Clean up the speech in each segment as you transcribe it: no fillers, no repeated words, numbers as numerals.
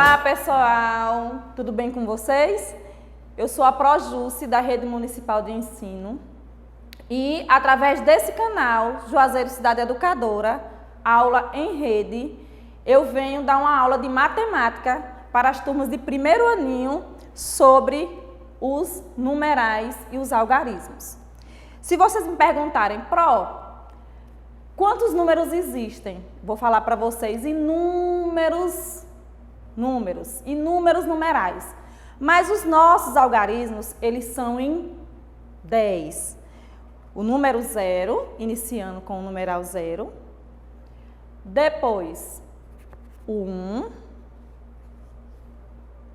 Olá, pessoal! Tudo bem com vocês? Eu sou a Projusce, da Rede Municipal de Ensino, e através desse canal, Juazeiro Cidade Educadora, Aula em Rede, eu venho dar uma aula de matemática para as turmas de primeiro aninho sobre os numerais e os algarismos. Se vocês me perguntarem, quantos números existem? Vou falar para vocês inúmeros numerais. Mas os nossos algarismos, eles são em 10. O número 0, iniciando com o numeral 0. Depois, o 1,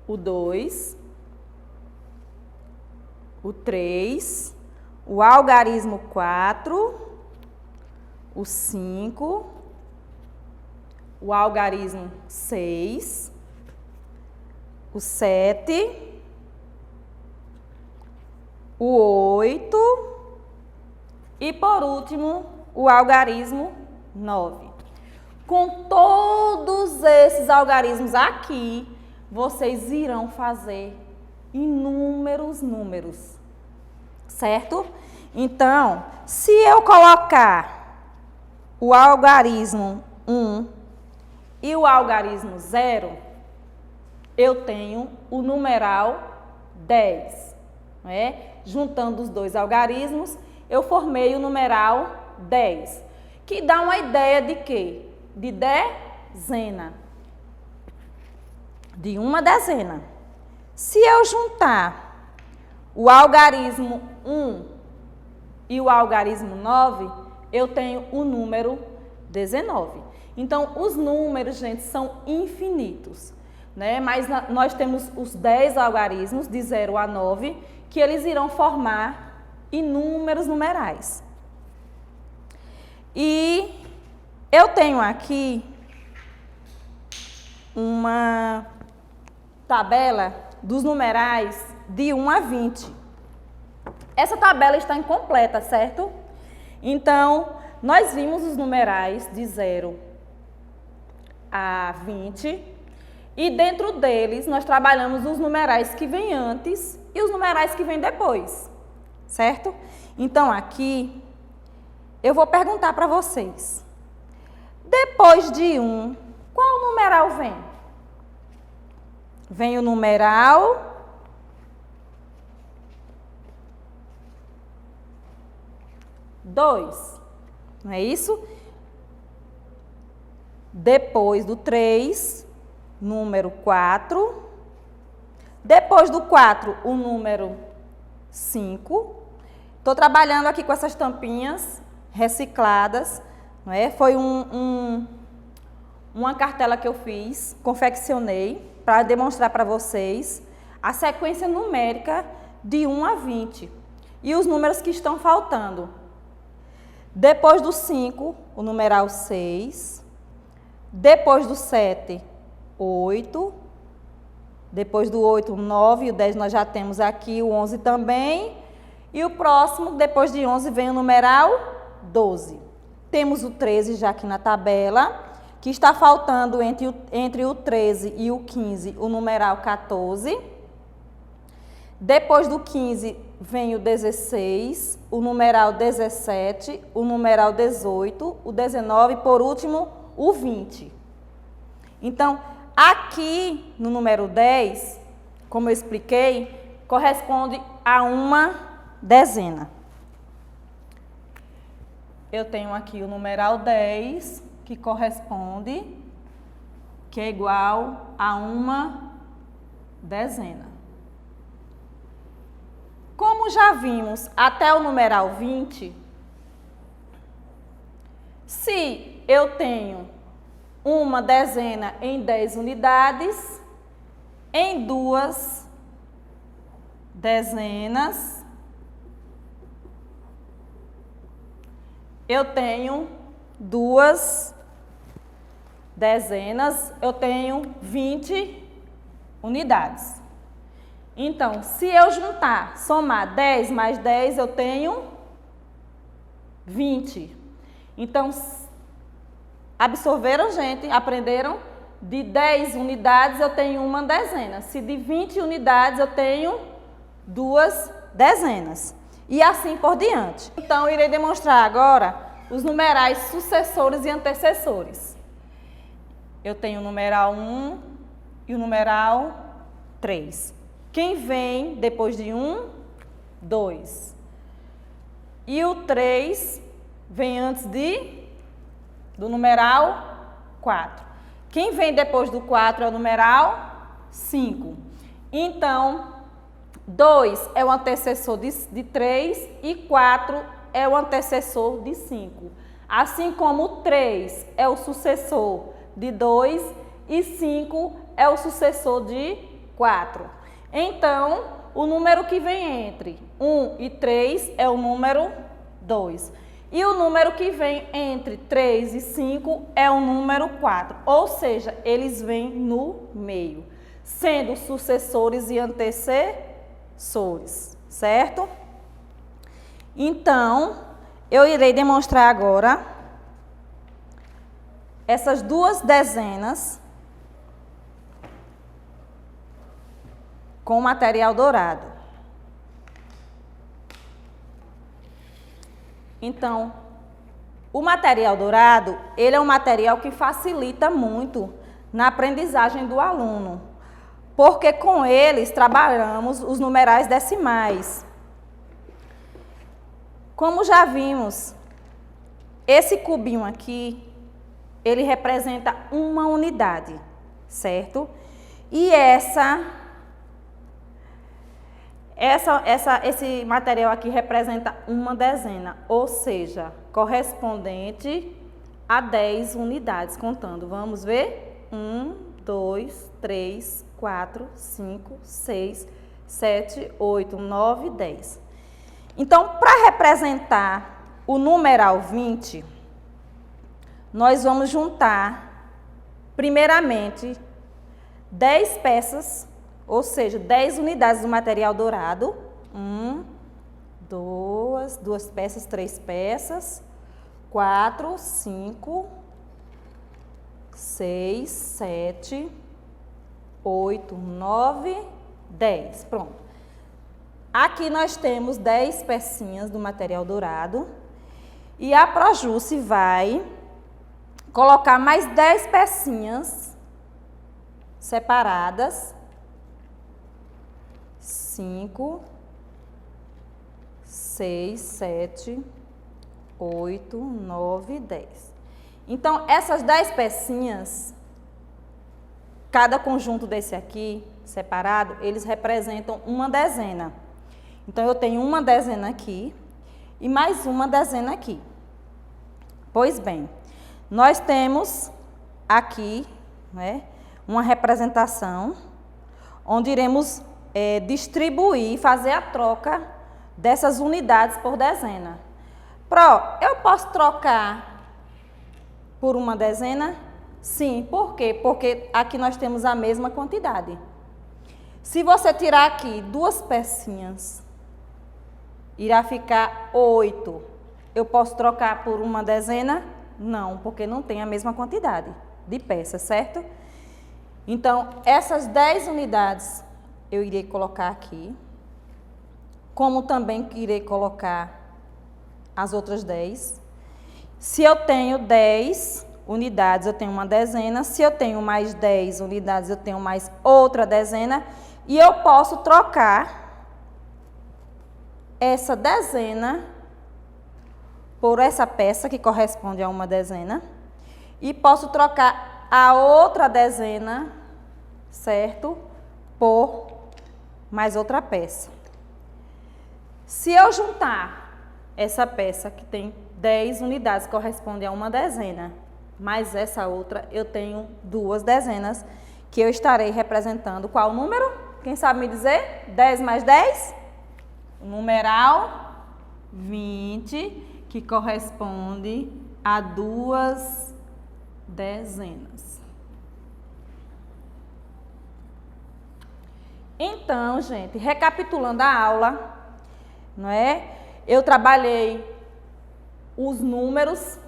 o 2, o 3, o algarismo 4, o 5, o algarismo 6, o 7, o 8 e, por último, o algarismo 9. Com todos esses algarismos aqui, vocês irão fazer inúmeros números, certo? Então, se eu colocar o algarismo 1 e o algarismo 0, eu tenho o numeral 10. Não é? Juntando os dois algarismos, eu formei o numeral 10, que dá uma ideia de quê? De dezena. De uma dezena. Se eu juntar o algarismo 1 e o algarismo 9, eu tenho o número 19. Então, os números, gente, são infinitos, né? Mas nós temos os 10 algarismos, de 0 a 9, que eles irão formar inúmeros numerais. E eu tenho aqui uma tabela dos numerais de 1 a 20. Essa tabela está incompleta, certo? Então, nós vimos os numerais de 0 a 20 e dentro deles nós trabalhamos os numerais que vêm antes e os numerais que vêm depois, certo? Então, aqui eu vou perguntar para vocês. Depois de 1, qual numeral vem? Vem o numeral 2, não é isso? Depois do 3, número 4. Depois do 4, o número 5. Estou trabalhando aqui com essas tampinhas recicladas, não é? Foi uma cartela que eu fiz, confeccionei, para demonstrar para vocês a sequência numérica de 1 a 20 e os números que estão faltando. Depois do 5, o numeral 6. Depois do 7, 8. Depois do 8, 9. E o 10 nós já temos aqui, o 11 também. E o próximo, depois de 11, vem o numeral 12. Temos o 13 já aqui na tabela, que está faltando entre o 13 e o 15, o numeral 14. Depois do 15, vem o 16, o numeral 17, o numeral 18, o 19 e, por último, o 20. Então, aqui no número 10, como eu expliquei, corresponde a uma dezena. Eu tenho aqui o numeral 10, que corresponde, que é igual a uma dezena. Como já vimos até o numeral 20, se eu tenho uma dezena em 10 unidades, em 2 dezenas, eu tenho 2 dezenas, eu tenho 20 unidades. Então, se eu juntar, somar 10 mais 10, eu tenho 20. Então, absorveram, gente? Aprenderam? de 10 unidades eu tenho uma dezena. Se de 20 unidades eu tenho 2 dezenas. E assim por diante. Então, eu irei demonstrar agora os numerais sucessores e antecessores. Eu tenho o numeral 1 e o numeral 3. Quem vem depois de 1? 2. E o 3 vem antes do numeral 4. Quem vem depois do 4 é o numeral 5. Então, 2 é o antecessor de 3 e 4 é o antecessor de 5. Assim como o 3 é o sucessor de 2 e 5 é o sucessor de 4. Então, o número que vem entre 1 e 3 é o número 2. E o número que vem entre 3 e 5 é o número 4. Ou seja, eles vêm no meio, sendo sucessores e antecessores, certo? Então, eu irei demonstrar agora essas 2 dezenas com material dourado. Então, o material dourado, ele é um material que facilita muito na aprendizagem do aluno, porque com eles trabalhamos os numerais decimais. Como já vimos, esse cubinho aqui, ele representa uma unidade, certo? E esse material aqui representa uma dezena, ou seja, correspondente a 10 unidades, contando. Vamos ver? 1, 2, 3, 4, 5, 6, 7, 8, 9, 10. Então, para representar o numeral 20, nós vamos juntar, primeiramente, 10 peças, ou seja, 10 unidades do material dourado. 1, 2 peças, 3 peças, 4, 5, 6, 7, 8, 9, 10. Pronto. Aqui nós temos 10 pecinhas do material dourado. E a Projuce vai colocar mais 10 pecinhas separadas. 5, 6, 7, 8, 9, 10. Então, essas 10 pecinhas, cada conjunto desse aqui, separado, eles representam uma dezena. Então, eu tenho uma dezena aqui e mais uma dezena aqui. Pois bem, nós temos aqui, né, uma representação onde iremos distribuir, fazer a troca dessas unidades por dezena. Eu posso trocar por uma dezena? Sim. Por quê? Porque aqui nós temos a mesma quantidade. Se você tirar aqui 2 pecinhas, irá ficar 8. Eu posso trocar por uma dezena? Não, porque não tem a mesma quantidade de peças, certo? Então, essas 10 unidades eu irei colocar aqui, como também irei colocar as outras 10. Se eu tenho 10 unidades, eu tenho uma dezena. Se eu tenho mais 10 unidades, eu tenho mais outra dezena. E eu posso trocar essa dezena por essa peça, que corresponde a uma dezena. E posso trocar a outra dezena, certo? Por mais outra peça. Se eu juntar essa peça que tem 10 unidades, corresponde a uma dezena, mais essa outra, eu tenho 2 dezenas, que eu estarei representando qual número? Quem sabe me dizer? 10 mais 10? O numeral 20, que corresponde a 2 dezenas. Então, gente, recapitulando a aula, não é? Eu trabalhei os números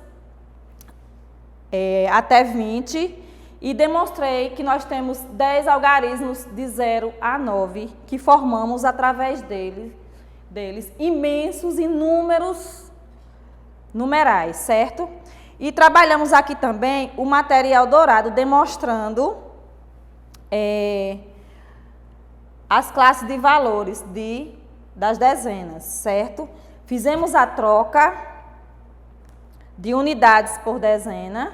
até 20 e demonstrei que nós temos 10 algarismos de 0 a 9 que formamos através deles imensos e números numerais, certo? E trabalhamos aqui também o material dourado, demonstrando as classes de valores das dezenas, certo? Fizemos a troca de unidades por dezena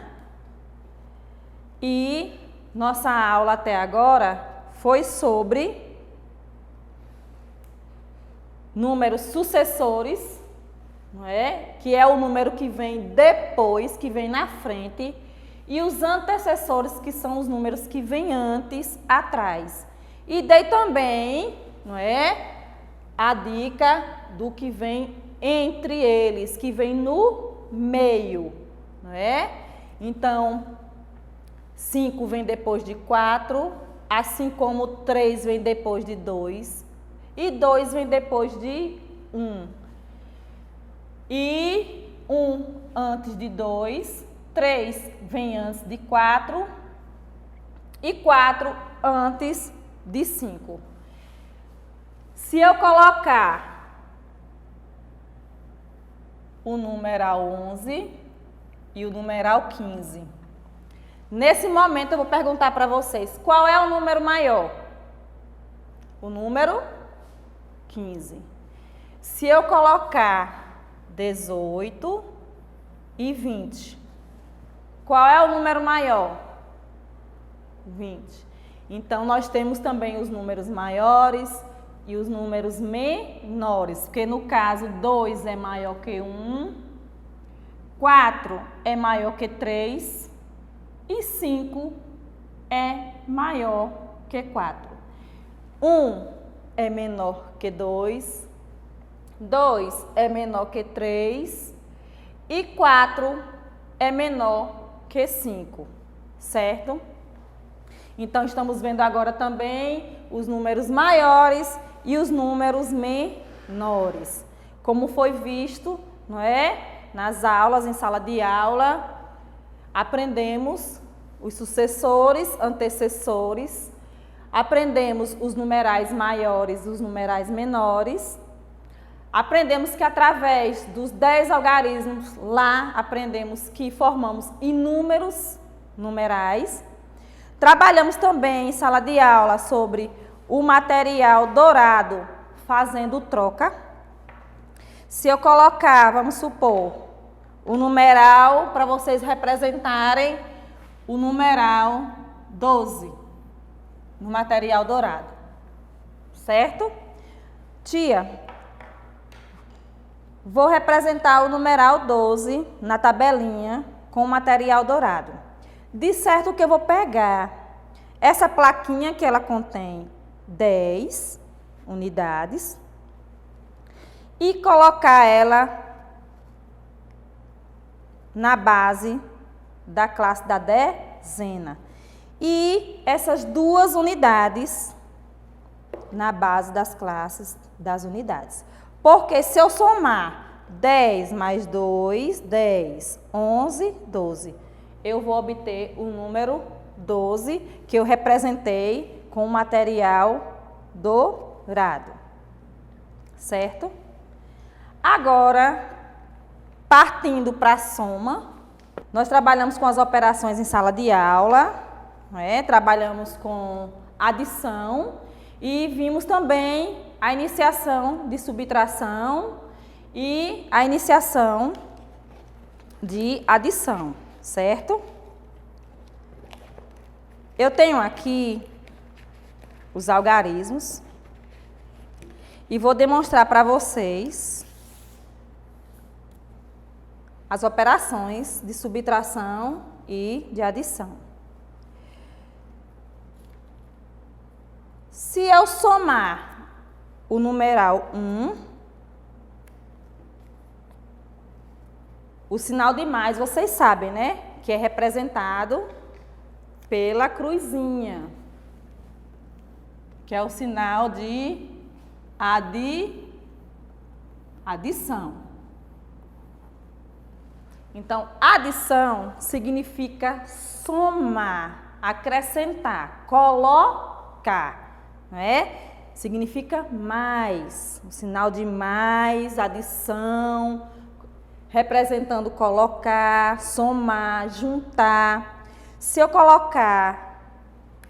e nossa aula até agora foi sobre números sucessores, não é? Que é o número que vem depois, que vem na frente, e os antecessores, que são os números que vêm antes, atrás. E dei também, não é, a dica do que vem entre eles, que vem no meio, não é? Então, 5 vem depois de 4, assim como 3 vem depois de 2, e 2 vem depois de 1. E 1 antes de 2, 3 vem antes de 4 e 4 antes de 5. Se eu colocar o numeral 11 e o numeral 15, nesse momento eu vou perguntar para vocês, qual é o número maior? O número 15. Se eu colocar 18 e 20, qual é o número maior? 20. Então, nós temos também os números maiores e os números menores, porque no caso 2 é maior que 1, 4 é maior que 3 e 5 é maior que 4. 1 é menor que 2, 2 é menor que 3 e 4 é menor que 5, certo? Então, estamos vendo agora também os números maiores e os números menores. Como foi visto, não é? Nas aulas, em sala de aula, aprendemos os sucessores, antecessores, aprendemos os numerais maiores e os numerais menores. Aprendemos que através dos 10 algarismos, lá aprendemos que formamos inúmeros numerais. Trabalhamos também em sala de aula sobre o material dourado fazendo troca. Se eu colocar, vamos supor, o numeral para vocês representarem o numeral 12 no material dourado, certo? Tia, vou representar o numeral 12 na tabelinha com o material dourado. De certo que eu vou pegar essa plaquinha que ela contém 10 unidades e colocar ela na base da classe da dezena. E essas 2 unidades na base das classes das unidades. Porque se eu somar 10 mais 2, 10, 11, 12, eu vou obter o número 12, que eu representei com o material dourado, certo? Agora, partindo para a soma, nós trabalhamos com as operações em sala de aula, não é? Trabalhamos com adição e vimos também a iniciação de subtração e a iniciação de adição, certo? Eu tenho aqui os algarismos e vou demonstrar para vocês as operações de subtração e de adição. Se eu somar o numeral 1, o sinal de mais, vocês sabem, né? Que é representado pela cruzinha, que é o sinal de adição. Então, adição significa somar. acrescentar, colocar, não é? Significa mais, o sinal de mais, adição, representando colocar, somar, juntar. Se eu colocar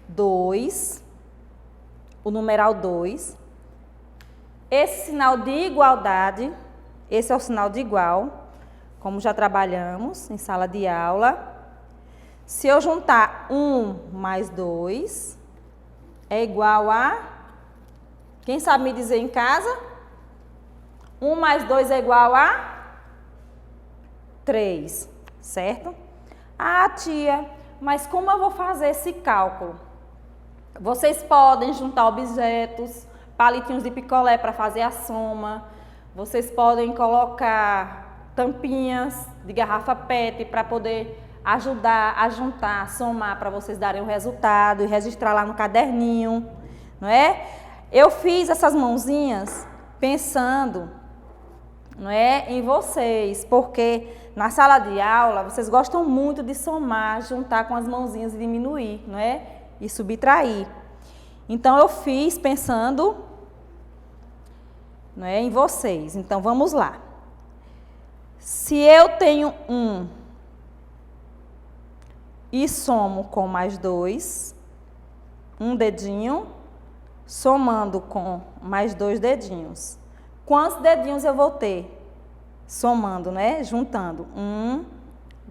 2, o numeral 2, esse sinal de igualdade, esse é o sinal de igual, como já trabalhamos em sala de aula. Se eu juntar 1 mais 2, é igual a... Quem sabe me dizer em casa? 1 mais 2 é igual a 3, certo? Ah, tia, mas como eu vou fazer esse cálculo? Vocês podem juntar objetos, palitinhos de picolé para fazer a soma. Vocês podem colocar tampinhas de garrafa PET para poder ajudar a juntar, somar, para vocês darem o resultado e registrar lá no caderninho, não é? Eu fiz essas mãozinhas pensando, não é, em vocês, porque na sala de aula vocês gostam muito de somar, juntar com as mãozinhas e diminuir, não é? E subtrair. Então eu fiz pensando, não é, em vocês. Então vamos lá. Se eu tenho 1 e somo com mais 2, um dedinho, somando com mais 2 dedinhos. Quantos dedinhos eu vou ter? Somando, né? Juntando. 1,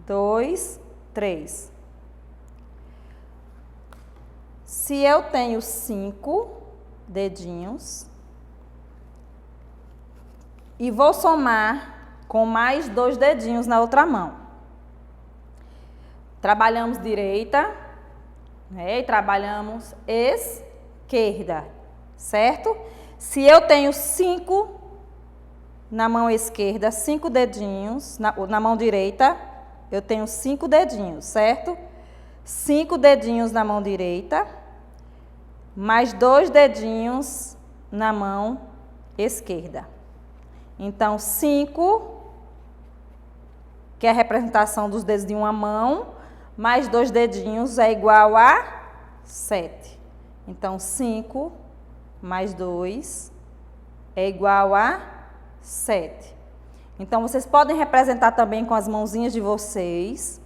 2, 3. Se eu tenho 5 dedinhos e vou somar com mais 2 dedinhos na outra mão. Trabalhamos direita, né? E trabalhamos esquerda, certo? Se eu tenho 5 na mão esquerda, 5 dedinhos, na mão direita, eu tenho 5 dedinhos, certo? 5 dedinhos na mão direita, mais 2 dedinhos na mão esquerda. Então, 5, que é a representação dos dedos de uma mão, mais 2 dedinhos é igual a 7. Então, 5 mais 2 é igual a 7. Então, vocês podem representar também com as mãozinhas de vocês,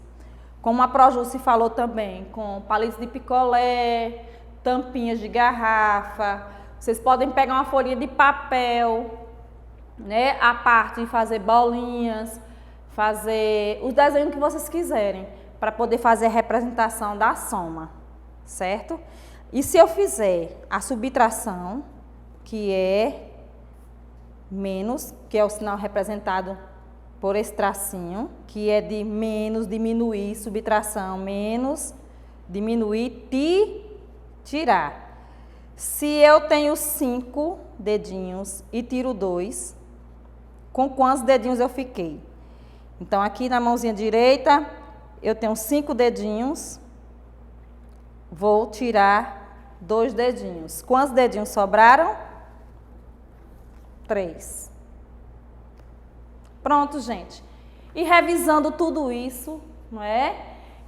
como a Projúcia falou também, com palitos de picolé, tampinhas de garrafa. Vocês podem pegar uma folhinha de papel, né, a parte de fazer bolinhas, fazer os desenhos que vocês quiserem, para poder fazer a representação da soma, certo? E se eu fizer a subtração, que é menos, que é o sinal representado por esse tracinho, que é de menos, diminuir, subtração, menos, diminuir, tirar. Se eu tenho 5 dedinhos e tiro 2, com quantos dedinhos eu fiquei? Então, aqui na mãozinha direita, eu tenho 5 dedinhos, vou tirar 2 dedinhos. Quantos dedinhos sobraram? 3. Pronto, gente. E revisando tudo isso, não é?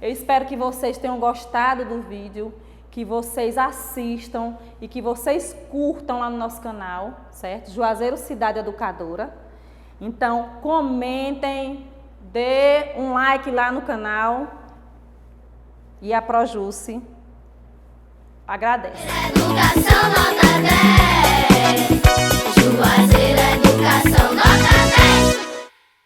Eu espero que vocês tenham gostado do vídeo, que vocês assistam e que vocês curtam lá no nosso canal, certo? Juazeiro Cidade Educadora. Então, comentem, dê um like lá no canal e a Projúcia agradece. Educação nota 10.